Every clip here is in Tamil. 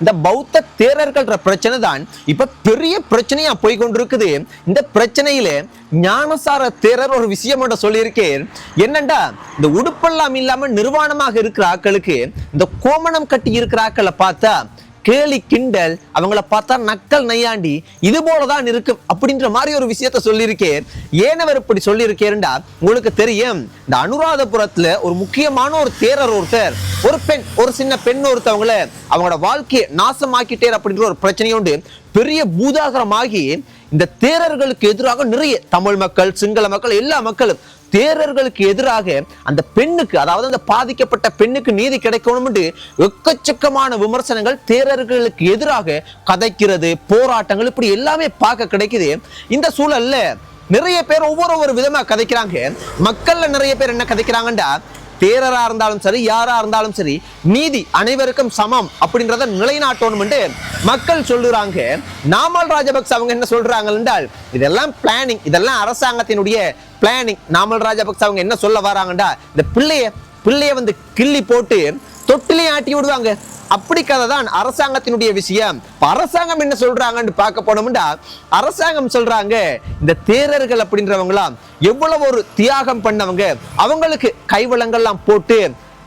இந்த பௌத்த தேரர்கள்ன்ற பிரச்சனை தான் இப்ப பெரிய பிரச்சனையா போய் கொண்டிருக்குது. இந்த பிரச்சனையில ஞானசார தேரர் ஒரு விஷயம் சொல்லியிருக்கேன். என்னண்டா, இந்த உடுப்பெல்லாம் இல்லாம நிர்வாணமாக இருக்கிற ஆக்களுக்கு இந்த கோமணம் கட்டி இருக்கிற ஆக்களை பார்த்தா கேலி கிண்டல், அவங்கள பார்த்தா நக்கல் நையாண்டி, இது போலதான் இருக்கும் அப்படின்ற மாதிரி ஒரு விஷயத்த சொல்லியிருக்கேன். ஏன் அவர் இப்படி சொல்லியிருக்கேன்டா, உங்களுக்கு தெரியும், இந்த அனுராதபுரத்துல ஒரு முக்கியமான ஒரு தேரர் ஒருத்தர், ஒரு பெண், ஒரு சின்ன பெண் ஒருத்தவங்கள அவங்களோட வாழ்க்கையை நாசமாக்கிட்டேர் அப்படின்ற ஒரு பிரச்சனையோண்டு பெரிய பூதாகரமாகி இந்த தேரர்களுக்கு எதிராக நிறைய தமிழ் மக்கள், சிங்கள மக்கள், எல்லா மக்களும் தேரர்களுக்கு எதிராக அந்த பெண்ணுக்கு, அதாவது அந்த பாதிக்கப்பட்ட பெண்ணுக்கு நீதி கிடைக்கணும் என்று எக்கச்சக்கமான விமர்சனங்கள் தேரர்களுக்கு எதிராக கதைக்கிறது, போராட்டங்கள், இப்படி எல்லாமே பார்க்க கிடைக்குது. இந்த சூழல்ல நிறைய பேர் ஒவ்வொரு விதமா கதைக்கிறாங்க. மக்கள்ல நிறைய பேர் என்ன கதைக்கிறாங்கண்டா, தேரரா இருந்தாலும் சரி, யாரா இருந்தாலும் சரி, நீதி அனைவருக்கும் சமம் அப்படின்றத நிலைநாட்டணும் என்று மக்கள் சொல்லுறாங்க. நாமல் ராஜபக்ச அவங்க என்ன சொல்றாங்க என்றால், இதெல்லாம் பிளானிங், இதெல்லாம் அரசாங்கத்தினுடைய பிளானிங். நாமல் ராஜபக்ச அவங்க என்ன சொல்ல வராங்கடா, இந்த பிள்ளைய வந்து கிள்ளி போட்டு தொட்டிலையும் ஆட்டி விடுவாங்க, அப்படி கதை தான் அரசாங்கத்தினுடைய விஷயம். அரசாங்கம் என்ன சொல்றாங்கன்னு பார்க்க போனோம்டா, அரசாங்கம் சொல்றாங்க, இந்த தேரர்கள் அப்படின்றவங்களாம் எவ்வளவு ஒரு தியாகம் பண்ணவங்க, அவங்களுக்கு கைவளங்கள்லாம் போட்டு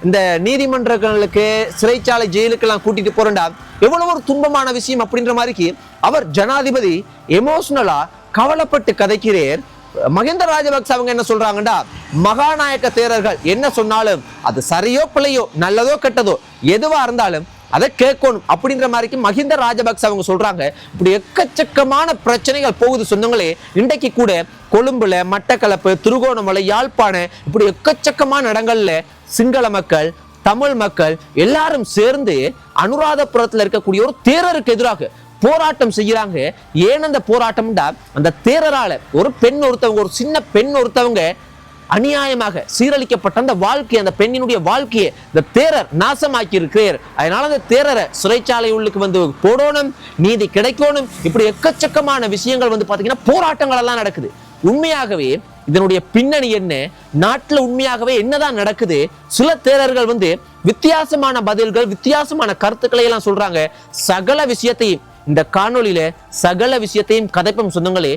இந்த நீதிமன்றங்களுக்கு, சிறைச்சாலை, ஜெயிலுக்கு எல்லாம் கூட்டிட்டு போறேன்டா, எவ்வளவு ஒரு துன்பமான விஷயம் அப்படின்ற மாதிரி அவர் ஜனாதிபதி எமோஷனலா கவலைப்பட்டு கதைக்கிறார். மஹிந்த ராஜபக்ச அவங்க என்ன சொல்றாங்கடா, மகாநாயக்க தேரர்கள் என்ன சொன்னாலும் அது சரியோ பிள்ளையோ, நல்லதோ கெட்டதோ, எதுவா இருந்தாலும் அதை கேட்கணும் அப்படின்ற மாதிரி மஹிந்த ராஜபக்ச அவங்க சொல்றாங்க. இப்படி எக்கச்சக்கமான பிரச்சனைகள் போகுது சொந்தங்களே. இன்றைக்கு கூட கொழும்புல, மட்டக்களப்பு, திருகோணமலை, யாழ்ப்பாணம், இப்படி எக்கச்சக்கமான இடங்கள்ல சிங்கள மக்கள், தமிழ் மக்கள் எல்லாரும் சேர்ந்து அனுராதபுரத்துல இருக்கக்கூடிய ஒரு தேரருக்கு எதிராக போராட்டம் செய்யறாங்க. ஏன் அந்த போராட்டம்டா, அந்த தேரரால ஒரு பெண் ஒருத்தவங்க, ஒரு சின்ன பெண் ஒருத்தவங்க அநியாயமாக சீரழிக்கப்பட்ட அந்த வாழ்க்கையை, அந்த பெண்ணினுடைய வாழ்க்கையை இந்த தேரர் நாசமாக்கி இருக்கிறார். அதனால அந்த தேரரை சிறைச்சாலை உள்ளுக்கு வந்து போடணும், நீதி கிடைக்கணும், இப்படி எக்கச்சக்கமான விஷயங்கள் வந்து பாத்தீங்கன்னா போராட்டங்கள் எல்லாம் நடக்குது. உண்மையாகவே இதனுடைய பின்னணி என்ன, நாட்டுல உண்மையாகவே என்னதான் நடக்குது? சில தேரர்கள் வந்து வித்தியாசமான பதில்கள், வித்தியாசமான கருத்துக்களை எல்லாம் சொல்றாங்க. சகல விஷயத்தையும் இந்த காணொளியில சகல விஷயத்தையும் கதைப்பம் சொந்தங்களே.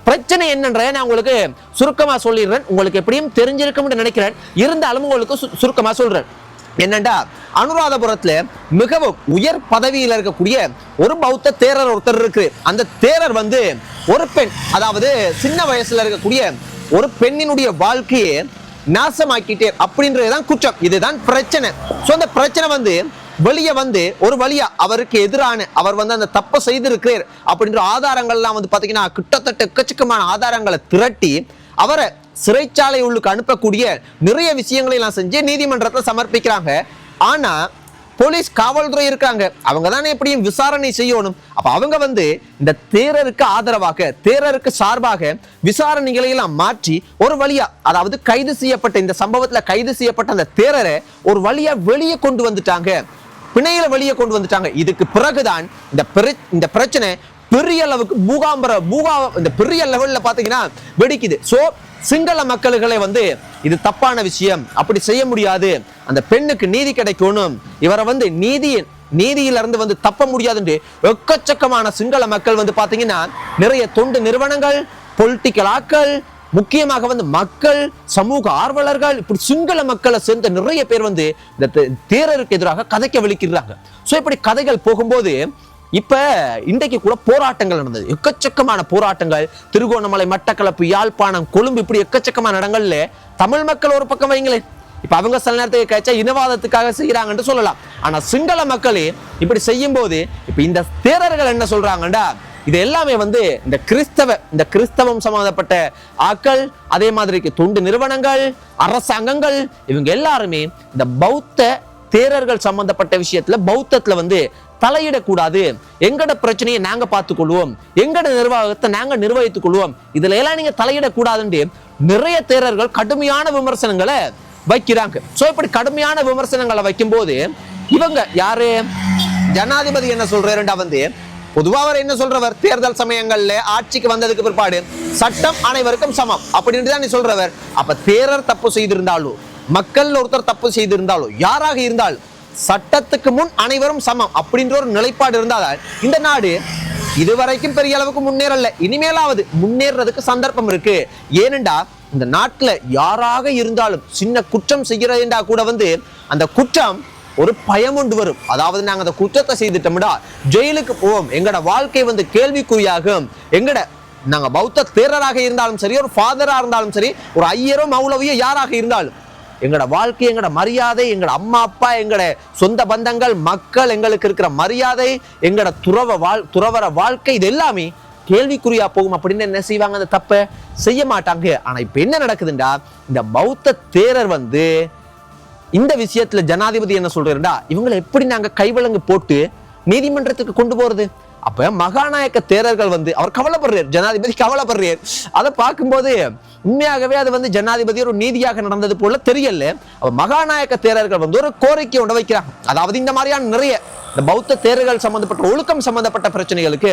பிரச்சனை என்னன்ற நான் உங்களுக்கு சுருக்கமா சொல்லிடுறேன். உங்களுக்கு எப்படியும் தெரிஞ்சிருக்கும் நினைக்கிறேன், இருந்தாலும் உங்களுக்கு சுருக்கமா சொல்றேன். என்னண்டா, அனுராதபுரத்துல மிகவும் உயர் பதவியில் இருக்கக்கூடிய ஒரு பௌத்த தேரர் ஒருத்தர் இருக்கு. அந்த தேரர் வந்து ஒரு பெண், அதாவது சின்ன வயசுல இருக்கக்கூடிய ஒரு பெண்ணினுடைய வாழ்க்கையை நாசமாக்கிட்டே அப்படின்றதுதான் குற்றம். இதுதான் பிரச்சனை. சோ அந்த பிரச்சனை வந்து வெளியே வந்து ஒரு வழியா அவருக்கு எதிரான, அவர் வந்து அந்த தப்பை செய்திருக்கிறார் அப்படின்ற ஆதாரங்கள்லாம் வந்து பாத்தீங்கன்னா கிட்டத்தட்ட எக்கச்சக்கமான ஆதாரங்களை திரட்டி அவரை சிறைச்சாலை உள்ளுக்கு அனுப்பக்கூடிய நிறைய விஷயங்களை எல்லாம் செஞ்சு நீதிமன்றத்துல சமர்ப்பிக்கிறாங்க. ஆனா போலீஸ், காவல்துறை இருக்காங்க, அவங்க தானே எப்படியும் விசாரணை செய்யணும். அப்ப அவங்க வந்து இந்த தேரருக்கு ஆதரவாக, தேரருக்கு சார்பாக விசாரணைகளை எல்லாம் மாற்றி ஒரு வழியா, அதாவது கைது செய்யப்பட்ட, இந்த சம்பவத்துல கைது செய்யப்பட்ட அந்த தேரரை ஒரு வழியா வெளியே கொண்டு வந்துட்டாங்க, பிணையில வெளியே கொண்டு வந்துட்டாங்க. இதுக்கு பிறகுதான் இந்த பிரச்சனை பெரிய அளவுக்கு இந்த பெரிய லெவல்ல பாத்தீங்கன்னா வெடிக்குது. சோ சிங்கள மக்களுகளை வந்து இது தப்பான விஷயம், அப்படி செய்ய முடியாது, அந்த பெண்ணுக்கு நீதி கிடைக்கணும், இவரை வந்து நீதியில இருந்து வந்து தப்ப முடியாது. எக்கச்சக்கமான சிங்கள மக்கள் வந்து பாத்தீங்கன்னா நிறைய தொண்டு நிறுவனங்கள், பொலிட்டிக்கல் ஆக்கள், முக்கியமாக வந்து மக்கள், சமூக ஆர்வலர்கள், இப்படி சிங்கள மக்களை சேர்ந்த நிறைய பேர் வந்து இந்த தேரருக்கு எதிராக கதைக்க விழிக்கிறாங்க. சோ இப்படி கதைகள் போகும்போது இப்ப இன்றைக்கு கூட போராட்டங்கள் நடந்தது, எக்கச்சக்கமான போராட்டங்கள். திருகோணமலை, மட்டக்களப்பு, யாழ்ப்பாணம், கொழும்பு, இப்படி எக்கச்சக்கமான இடங்கள்ல தமிழ் மக்கள் ஒரு பக்கம் வைங்களேன், இப்ப அவங்க சில நேரத்துக்கு கழிச்சா இனவாதத்துக்காக செய்யறாங்கன்னு சொல்லலாம். ஆனா சிங்கள மக்களே இப்படி செய்யும் போது இப்ப இந்த தேரர்கள் என்ன சொல்றாங்கடா, இது எல்லாமே வந்து இந்த கிறிஸ்தவம் சம்பந்தப்பட்ட ஆக்கள், அதே மாதிரி தொண்டு நிறுவனங்கள், அரசாங்கங்கள், இவங்க எல்லாருமே இந்த பௌத்த தேரர்கள் சம்பந்தப்பட்ட விஷயத்துல, பௌத்தத்துல வந்து தலையிடக்கூடாது, எங்கட பிரச்சனையை நாங்க பார்த்துக் கொள்வோம், எங்கட நிர்வாகத்தை நாங்க நிர்வகித்துக் கொள்வோம், இதுல எல்லாம் நீங்க தலையிடக்கூடாதுன்னு நிறைய தேரர்கள் கடுமையான விமர்சனங்களை வைக்கிறாங்க. சோ இப்படி கடுமையான விமர்சனங்களை வைக்கும் போது இவங்க யாரு, ஜனாதிபதி என்ன சொல்றாருண்டா, வந்து பொதுவா அவர் என்ன சொல்றவர், தேர்தல் சமயங்கள்ல ஆட்சிக்கு வந்ததுக்கு பிற்பாடு சட்டம் அனைவருக்கும் சமம் அப்படின்னு தான் சொல்றவர். அப்ப தேரர் தப்பு செய்திருந்தாலோ, மக்கள் ஒருத்தர் தப்பு செய்திருந்தாலோ, யாராக இருந்தாலும் சட்டத்துக்கு முன் அனைவரும் சமம் அப்படின்ற ஒரு நிலைப்பாடு இருந்தால் இந்த நாடு இதுவரைக்கும் பெரிய அளவுக்கு முன்னேறல, இனிமேலாவது முன்னேறதுக்கு சந்தர்ப்பம் இருக்கு. ஏனென்றா இந்த நாட்டுல யாராக இருந்தாலும் சின்ன குற்றம் செய்கிறதா கூட அந்த குற்றம் ஒரு பயம் கொண்டு வரும். அதாவது நாங்க அந்த குற்றத்தை செய்துட்டோம்டா ஜெயிலுக்கு போவோம், எங்கட வாழ்க்கை கேள்விக்குறியாகும். நாங்க பௌத்த தேரராக இருந்தாலும் சரி, ஒரு ஃபாதரா இருந்தாலும் சரி, ஒரு ஐயரோ மௌலவியோ யாராக இருந்தாலும் எங்கட வாழ்க்கை, எங்கட மரியாதை, எங்கட அம்மா அப்பா, எங்கட சொந்த பந்தங்கள், மக்கள், எங்களுக்கு இருக்கிற மரியாதை, எங்கட துறவர வாழ்க்கை, இது எல்லாமே கேள்விக்குறியா போகும். அப்படின்னு என்ன செய்வாங்க, அந்த தப்பை செய்ய மாட்டாங்க. ஆனா இப்ப என்ன நடக்குதுண்டா, இந்த பௌத்த தேரர் இந்த விஷயத்துல ஜனாதிபதி என்ன சொல்றாருடா, இவங்களை எப்படி நாங்க கைவிலங்கு போட்டு நீதிமன்றத்துக்கு கொண்டு போறது? அப்ப மகாநாயக்க தேரர்கள் அவர் கவலைப்படுறார், ஜனாதிபதி கவலைப்படுறார். அதை பார்க்கும்போது உண்மையாகவே அது ஜனாதிபதி ஒரு நீதியாக நடந்தது போல தெரியல. மகாநாயக்க தேரர்கள் ஒரு கோரிக்கை ஒன்று வைக்கிறாங்க. அதாவது இந்த மாதிரியான நிறைய இந்த பௌத்த தேரர்கள் சம்பந்தப்பட்ட ஒழுக்கம் சம்பந்தப்பட்ட பிரச்சனைகளுக்கு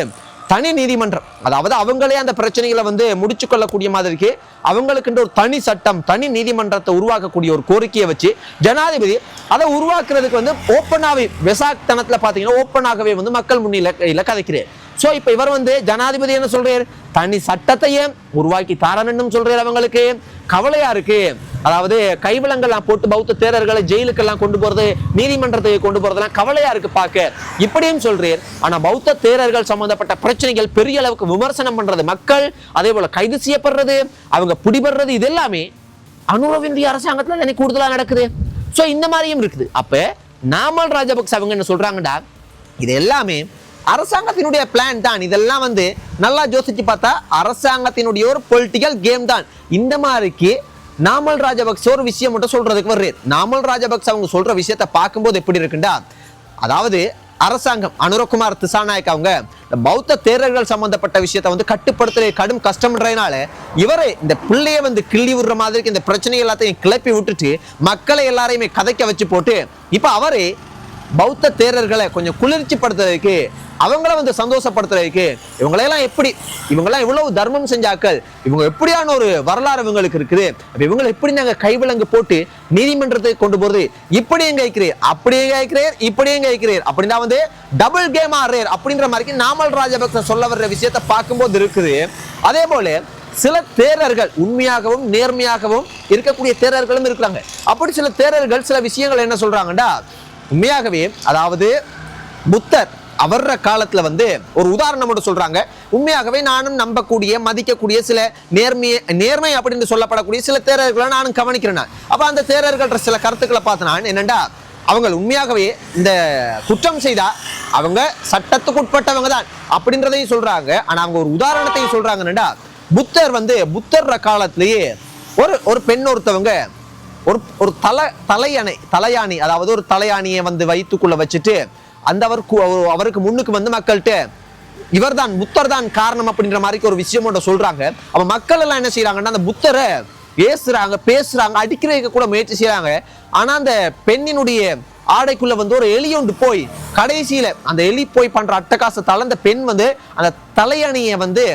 தனி நீதிமன்றம், அதாவது அவங்களே அந்த பிரச்சனைகளை முடிச்சு கொள்ளக்கூடிய மாதிரிக்கு அவங்களுக்கு ஒரு தனி சட்டம், தனி நீதிமன்றத்தை உருவாக்கக்கூடிய ஒரு கோரிக்கையை வச்சு ஜனாதிபதி அதை உருவாக்குறதுக்கு ஓப்பனாவே வெசாக்தனத்துல பாத்தீங்கன்னா ஓப்பனாகவே மக்கள் முன்னிலையில கதைக்கிறேன். சோ இப்ப இவர் ஜனாதிபதி என்ன சொல்றாரு, தனி சட்டத்தையே உருவாக்கி தாரணும் சொல்றாரு. அவங்களுக்கு கவலையா இருக்கு. அதாவது கைவிலங்கெல்லாம் போட்டு பௌத்த தேரர்களை ஜெயிலுக்கெல்லாம் கொண்டு போறது, நீதிமன்றத்தை கொண்டு போறதெல்லாம் கவலையா இருக்கு பார்க்க இப்படியும் சொல்றாரு. ஆனா பௌத்த தேரர்கள் சம்பந்தப்பட்ட பிரச்சனைகள் பெரிய அளவுக்கு விமர்சனம் பண்றது மக்கள், அதே போல கைது செய்யப்படுறது, அவங்க பிடிபடுறது, இது எல்லாமே அனுரவ் இந்திய அரசாங்கத்துல எனக்கு கூடுதலா நடக்குது. சோ இந்த மாதிரியும் இருக்குது. அப்ப நாமல் ராஜபக்ச அவங்க என்ன சொல்றாங்கடா, இது எல்லாமே அரசாங்கத்தினுடைய பிளான் தான். இதெல்லாம் நல்லா யோசிச்சு பார்த்தா அரசாங்கத்தினுடைய ஒரு பொலிட்டிக்கல் கேம் தான். இந்த மாதிரிக்கு நாமல் ராஜபக்ச ஒரு விஷயம் மட்டும் சொல்றதுக்கு வர்றாரு. நாமல் ராஜபக்ச அவங்க சொல்ற விஷயத்தை பார்க்கும்போது எப்படி இருக்குண்டா, அதாவது அரசாங்கம் அனுரகுமார் திசாநாயக் அவங்க பௌத்த தேரர்கள் சம்பந்தப்பட்ட விஷயத்தை கட்டுப்படுத்துற கடும் கஷ்டம்ன்றதுனால இவரை இந்த பிள்ளைய கிள்ளி விடுற மாதிரி இந்த பிரச்சனை எல்லாத்தையும் கிளப்பி விட்டுட்டு மக்களை எல்லாரையுமே கதைக்க வச்சு போட்டு இப்ப அவரே பௌத்த தேரர்களை கொஞ்சம் குளிர்ச்சி படுத்துறதுக்கு, அவங்கள சந்தோஷப்படுத்துறதுக்கு, இவங்களெல்லாம் எப்படி, இவங்கெல்லாம் இவ்வளவு தர்மம் செஞ்சாக்கள், இவங்க எப்படியான ஒரு வரலாறு இவங்களுக்கு இருக்குது, இவங்களை எப்படி நாங்க கைவிலங்கு போட்டு நீதிமன்றத்துக்கு கொண்டு போறது, இப்படியும் கைக்கிறேன், அப்படியே கைக்கிறேன், இப்படியும் கைக்கிறேன் அப்படின்னா டபுள் கேம் ஆடுறார் அப்படின்ற மாதிரி நாமல் ராஜபக்ச சொல்ல வர்ற விஷயத்தை பார்க்கும்போது இருக்குது. அதே போல சில தேரர்கள் உண்மையாகவும் நேர்மையாகவும் இருக்கக்கூடிய தேரர்களும் இருக்கிறாங்க. அப்படி சில தேரர்கள் சில விஷயங்கள் என்ன சொல்றாங்கடா, உண்மையாகவே அதாவது புத்தர் அவர்ற காலத்துல ஒரு உதாரணம் மட்டும் சொல்றாங்க. உண்மையாகவே நானும் நம்பக்கூடிய மதிக்கக்கூடிய சில நேர்மை அப்படின்னு சொல்லப்படக்கூடிய சில தேரர்களை நானும் கவனிக்கிறேன். அப்ப அந்த தேரர்கள் சில கருத்துக்களை பார்த்தனா என்னண்டா, அவங்க உண்மையாகவே இந்த குற்றம் செய்தா அவங்க சட்டத்துக்கு உட்பட்டவங்க தான் அப்படின்றதையும் சொல்றாங்க. ஆனா அவங்க ஒரு உதாரணத்தையும் சொல்றாங்கன்னா, புத்தர் புத்தர்ற காலத்திலேயே ஒரு பெண் ஒருத்தவங்க ஒரு தலையாணி, அதாவது ஒரு தலையாணியை வயிற்றுக்குள்ள வச்சுட்டு அந்த அவருக்கு முன்னுக்கு மக்கள்கிட்ட இவர் தான் புத்தர் தான் காரணம் அப்படின்ற மாதிரி ஒரு விஷயம் சொல்றாங்க. அப்ப மக்கள் எல்லாம் என்ன செய்யறாங்கன்னா, அந்த புத்தரை பேசுறாங்க, அடிக்கிறதுக்கு கூட முயற்சி செய்யறாங்க. ஆனா அந்த பெண்ணினுடைய ஆடைக்குள்ள ஒரு எலி ஒன்று போய் கடைசியில அந்த எலி போய் பண்ற அட்டகாசத்தால அந்த பெண் அந்த தலையணியை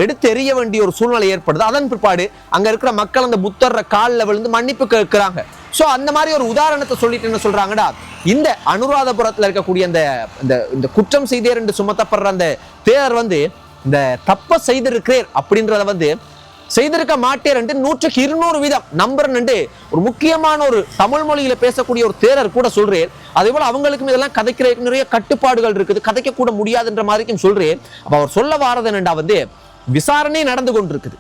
எடுத்து எறிய வேண்டிய ஒரு சூழ்நிலை ஏற்படுது. அதன் பிற்பாடு அங்க இருக்கிற மக்கள் அந்த புத்தர்ற காலில் விழுந்து மன்னிப்பு கேட்கிறாங்க. சோ அந்த மாதிரி ஒரு உதாரணத்தை சொல்லிட்டு என்ன சொல்றாங்கடா, இந்த அனுராதபுரத்துல இருக்கக்கூடிய இந்த குற்றம் செய்தேர் என்று சுமத்தப்படுற அந்த தேரர் இந்த தப்ப செய்திருக்கிறேன் அப்படின்றத செய்திருக்க மாட்டேர் என்று 100% நம்புறேன் என்று ஒரு முக்கியமான ஒரு தமிழ் மொழியில பேசக்கூடிய ஒரு தேரர் கூட சொல்றேன். அதே போல அவங்களுக்கும் இதெல்லாம் கதைக்கிறதுக்கு நிறைய கட்டுப்பாடுகள் இருக்குது, கதைக்க கூட முடியாதுன்ற மாதிரிக்கும் சொல்றேன். அப்ப அவர் சொல்ல வாரது என்னண்டா, விசாரணை நடந்து கொண்டிருக்குது,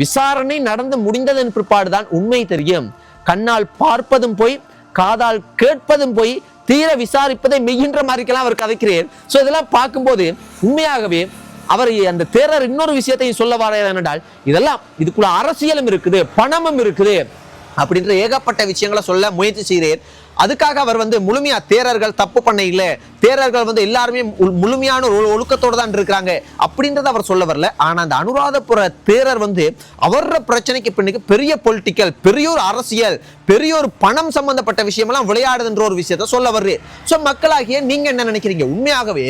விசாரணை நடந்து முடிந்ததன் பிற்பாடுதான் உண்மை தெரியும். கண்ணால் பார்ப்பதும் போய், காதால் கேட்பதும் போய், தீர விசாரிப்பதை மெய்கின்ற மாதிரிக்கெல்லாம் அவர் கதைக்கிறேன். சோ இதெல்லாம் பார்க்கும்போது உண்மையாகவே அவர் அந்த தேரர் இன்னொரு விஷயத்தையும் சொல்ல வர என்னென்றால், இதெல்லாம் இதுக்குள்ள அரசியலும் இருக்குது, பணமும் இருக்குது அப்படின்ற ஏகப்பட்ட விஷயங்களை சொல்ல முயற்சி செய்கிறேன். அதுக்காக அவர் முழுமையா தேரர்கள் தப்பு பண்ண இல்லை, தேரர்கள் எல்லாருமே முழுமையான ஒரு ஒழுக்கத்தோடு தான் இருக்கிறாங்க அப்படின்றத அவர் சொல்ல வரல. ஆனா அந்த அனுராதபுர தேரர் அவர பிரச்சனைக்கு பின்னுக்கு பெரிய பொலிட்டிக்கல், பெரிய ஒரு அரசியல், பெரிய ஒரு பணம் சம்பந்தப்பட்ட விஷயம் எல்லாம் விளையாடுதுன்ற ஒரு விஷயத்த சொல்ல வர்றேன். சோ மக்களாகிய நீங்க என்ன நினைக்கிறீங்க? உண்மையாகவே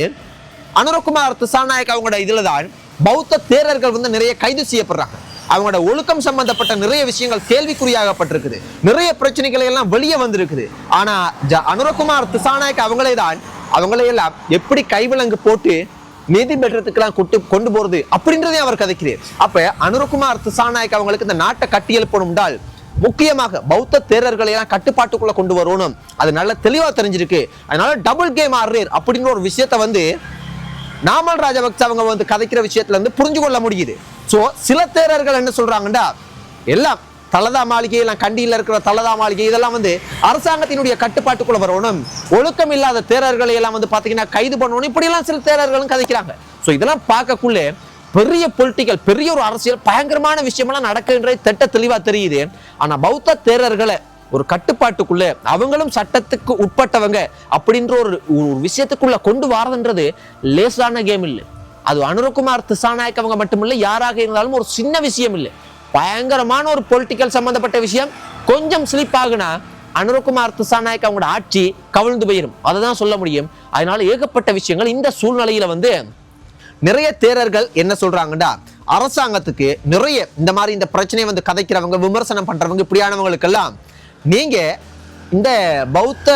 அனுரகுமார் திசாநாயக் அவங்களோட இதுலதான் பௌத்த தேரர்கள் வந்து நிறைய கைது செய்யப்படுறாங்க. அவங்களோட ஒழுக்கம் சம்பந்தப்பட்ட நிறைய விஷயங்கள் கேள்விக்குறியாகப்பட்டிருக்குது. நிறைய பிரச்சனைகளை எல்லாம் வெளியே வந்திருக்குது. ஆனா அனுரகுமார் திசாநாயக் அவங்களே எல்லாம் எப்படி கைவிலங்கு போட்டு நீதிமன்றத்துக்கெல்லாம் கொண்டு போறது அப்படின்றதே அவர் கதைக்கிறார். அப்ப அனுரகுமார் திசாநாயக் அவங்களுக்கு இந்த நாட்டை கட்டி எழுப்பணும்னால் முக்கியமாக பௌத்த தேரர்களை எல்லாம் கட்டுப்பாட்டுக்குள்ள கொண்டு வரணும். அது நல்ல தெளிவா தெரிஞ்சிருக்கு. அதனால டபுள் கேம் ஆடுறார் அப்படின்ற ஒரு விஷயத்த வந்து நாமல் ராஜபக்ச அவங்க வந்து கதைக்கிற விஷயத்துல இருந்து புரிஞ்சு கொள்ள முடியுது. சோ சில தேரர்கள் என்ன சொல்றாங்கடா, எல்லாம் தலதா மாளிகை எல்லாம் கண்டியில இருக்கிற தலதா மாளிகை இதெல்லாம் வந்து அரசாங்கத்தினுடைய கட்டுப்பாட்டுக்குள்ள வரணும், ஒழுக்கம் இல்லாத தேரர்களை எல்லாம் வந்து பாத்தீங்கன்னா கைது பண்ணணும், இப்படி எல்லாம் சில தேரர்களும் கதைக்கிறாங்க. சோ இதெல்லாம் பார்க்கக்குள்ளே பெரிய பொலிட்டிக்கல் பெரிய ஒரு அரசியல் பயங்கரமான விஷயமெல்லாம் நடக்குன்றது திட்ட தெளிவா தெரியுது. ஆனா பௌத்த தேரர்களை ஒரு கட்டுப்பாட்டுக்குள்ள அவங்களும் சட்டத்துக்கு உட்பட்டவங்க அப்படின்ற ஒரு விஷயத்துக்குள்ள கொண்டு வரதுன்றது லேசான கேம் இல்லை. அது அனுரகுமார் திசாநாயக் அவங்க மட்டுமில்லை, யாராக இருந்தாலும் ஒரு சின்ன விஷயம் இல்லை. பயங்கரமான ஒரு பொலிட்டிக்கல் சம்பந்தப்பட்ட விஷயம் கொஞ்சம் ஸ்லிப் ஆகுனா அனுரகுமார் திசாநாயக் அவங்களோட ஆட்சி கவிழ்ந்து போயிடும். அதை தான் சொல்ல முடியும். அதனால ஏகப்பட்ட விஷயங்கள் இந்த சூழ்நிலையில வந்து நிறைய தேரர்கள் என்ன சொல்றாங்கடா, அரசாங்கத்துக்கு நிறைய இந்த மாதிரி இந்த பிரச்சனையை வந்து கதைக்கிறவங்க விமர்சனம் பண்றவங்க இப்படியானவங்களுக்கெல்லாம் நீங்க இந்த பௌத்த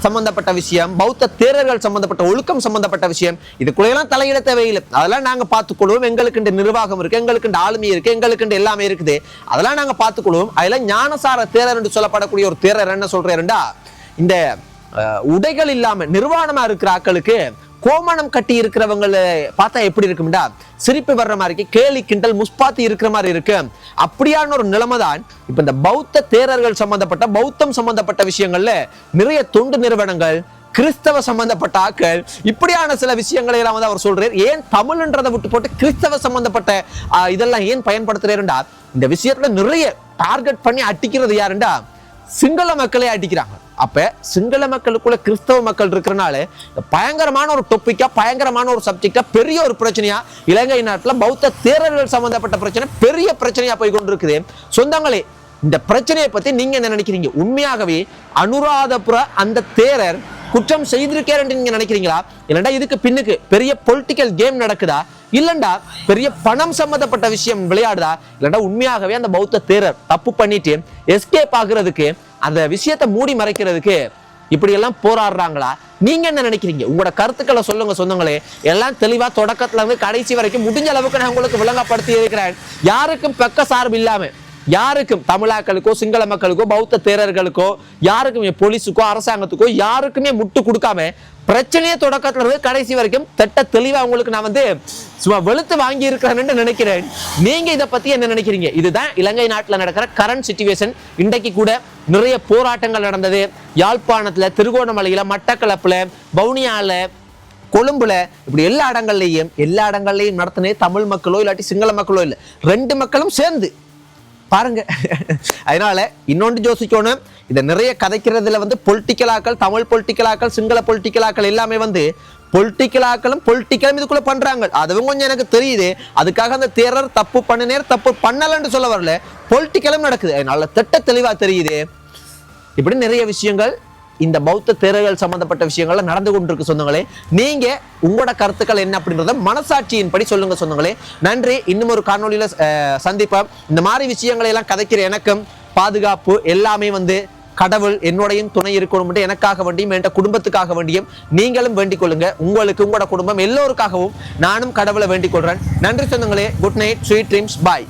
சம்பந்தப்பட்ட விஷயம், பௌத்த தேரர்கள் சம்பந்தப்பட்ட ஒழுக்கம் சம்பந்தப்பட்ட விஷயம் இதுக்குள்ளையெல்லாம் தலையிட தேவையில்லை. அதெல்லாம் நாங்க பார்த்துக்கொள்வோம். எங்களுக்கு நிர்வாகம் இருக்கு, எங்களுக்கு ஆளுமை இருக்கு, எங்களுக்கு எல்லாமே இருக்குது, அதெல்லாம் நாங்க பார்த்துக்கொள்வோம். அதுல ஞானசார தேரர் என்று சொல்லப்படக்கூடிய ஒரு தேரர் என்ன சொல்றாருண்டா, இந்த உடைகள் இல்லாம நிர்வாணமா இருக்கிற ஆக்களுக்கு கோமணம் கட்டி இருக்கிறவங்களை பார்த்தா எப்படி இருக்கும்டா, சிரிப்பு வர்ற மாதிரி, கேலி கிண்டல் முஸ்பாத்தி இருக்கிற மாதிரி இருக்கு. அப்படியான ஒரு நிலைமை தான் இப்ப இந்த பௌத்த தேரர்கள் சம்பந்தப்பட்ட பௌத்தம் சம்பந்தப்பட்ட விஷயங்கள்ல நிறைய தொண்டு நிறுவனங்கள், கிறிஸ்தவ சம்பந்தப்பட்ட ஆக்கள் இப்படியான சில விஷயங்களை எல்லாம் வந்து அவர் சொல்றாரு. ஏன் தமிழ்ன்றதை விட்டு போட்டு கிறிஸ்தவ சம்பந்தப்பட்ட இதெல்லாம் ஏன் பயன்படுத்துறாருண்டா, இந்த விஷயத்துல நிறைய டார்கெட் பண்ணி அடிக்கிறது யாருண்டா, சிங்கள மக்களே அடிக்கிறாங்க. அப்ப சிங்கள மக்களுக்குள்ள கிறிஸ்தவ மக்கள் இருக்கிறனால பயங்கரமான ஒரு டொப்பிக்கா, பயங்கரமான ஒரு சப்ஜெக்டா, பெரிய ஒரு பிரச்சனையா இலங்கை நாட்டுல பௌத்த தேரர்கள் சம்பந்தப்பட்ட பிரச்சனை பெரிய பிரச்சனையா போய் கொண்டிருக்குது. சொந்தங்களே, இந்த பிரச்சனையை பத்தி நீங்க என்ன நினைக்கிறீங்க? உண்மையாகவே அனுராதபுர அந்த தேரர் குற்றம் செய்திருக்கார் என்று நீங்க நினைக்கிறீங்களா? இல்லண்டா இதுக்கு பின்னுக்கு பெரிய பொலிட்டிக்கல் கேம் நடக்குதா? இல்லண்டா பெரிய பணம் சம்பந்தப்பட்ட விஷயம் விளையாடுதா? இல்லண்டா உண்மையாகவே அந்த பௌத்த தேரர் தப்பு பண்ணிட்டு எஸ்கேப் ஆகுறதுக்கு, அந்த விஷயத்தை மூடி மறைக்கிறதுக்கு இப்படி எல்லாம் போராடுறாங்களா? நீங்க என்ன நினைக்கிறீங்க? உங்களோட கருத்துக்களை சொல்லுங்க சொந்தங்களே. எல்லாம் தெளிவா தொடக்கத்துல இருந்து கடைசி வரைக்கும் முடிஞ்ச அளவுக்கு நான் உங்களுக்கு விளங்கப்படுத்தி இருக்கிறேன். யாருக்கும் பக்க சார்பு இல்லாம, யாருக்கும் தமிழாக்களுக்கோ சிங்கள மக்களுக்கோ பௌத்த தேரர்களுக்கோ யாருக்குமே போலீஸுக்கோ அரசாங்கத்துக்கோ யாருக்குமே முட்டு கொடுக்காம பிரச்சனையே தொடக்கத்துல இருந்து கடைசி வரைக்கும் திட்ட தெளிவா உங்களுக்கு நான் வந்து சும்மா வெளுத்து வாங்கி இருக்கிறேன்னு நினைக்கிறேன். நீங்க இதை பத்தி என்ன நினைக்கிறீங்க? இதுதான் இலங்கை நாட்டுல நடக்கிற கரண்ட் சிச்சுவேஷன். இன்றைக்கு கூட நிறைய போராட்டங்கள் நடந்தது. யாழ்ப்பாணத்துல, திருகோணமலையில, மட்டக்களப்புல, வவுனியால, கொழும்புல, இப்படி எல்லா இடங்கள்லையும் நடத்தினே தமிழ் மக்களோ இல்லாட்டி சிங்கள மக்களோ இல்லை, ரெண்டு மக்களும் சேர்ந்து பாருங்க. அதனால இன்னொன்று யோசிக்கணும், இதை நிறைய கதைக்கிறதுல வந்து பொலிட்டிக்கலாக்கள், தமிழ் பொலிட்டிக்கலாக்கள், சிங்கள பொலிட்டிக்கலாக்கள் எல்லாமே வந்து பொலிட்டிக்கலாக்களும் இதுக்குள்ள பண்றாங்க. அதுவும் கொஞ்சம் எனக்கு தெரியுது. அதுக்காக அந்த தேரர் தப்பு பண்ணினேர் தப்பு பண்ணலன்னு சொல்ல வரல, பொலிட்டிக்கலும் நடக்குது. அதனால திட்ட தெளிவா தெரியுது. இப்படி நிறைய விஷயங்கள் இந்த பௌத்த தேரர்கள் சம்பந்தப்பட்ட விஷயங்கள்ல நடந்து கொண்டிருக்கு சொந்தங்களே. நீங்க உங்களோட கருத்துக்கள் என்ன அப்படின்றத மனசாட்சியின் படி சொல்லுங்க சொந்தங்களே. நன்றி. இன்னும் ஒரு காணொலியில சந்திப்போம். இந்த மாதிரி விஷயங்களை எல்லாம் கதைக்கிற எனக்கும் பாதுகாப்பு எல்லாமே வந்து கடவுள் என்னோடையும் துணை இருக்கணும். எனக்காக வேண்டியும் என் குடும்பத்துக்காக வேண்டியும் நீங்களும் வேண்டிக் கொள்ளுங்க. உங்களுக்கு, உங்களோட குடும்பம் எல்லோருக்காகவும் நானும் கடவுளை வேண்டிக் கொள்றேன். நன்றி சொந்தங்களே. குட் நைட், ஸ்வீட் ட்ரீம்ஸ், பாய்.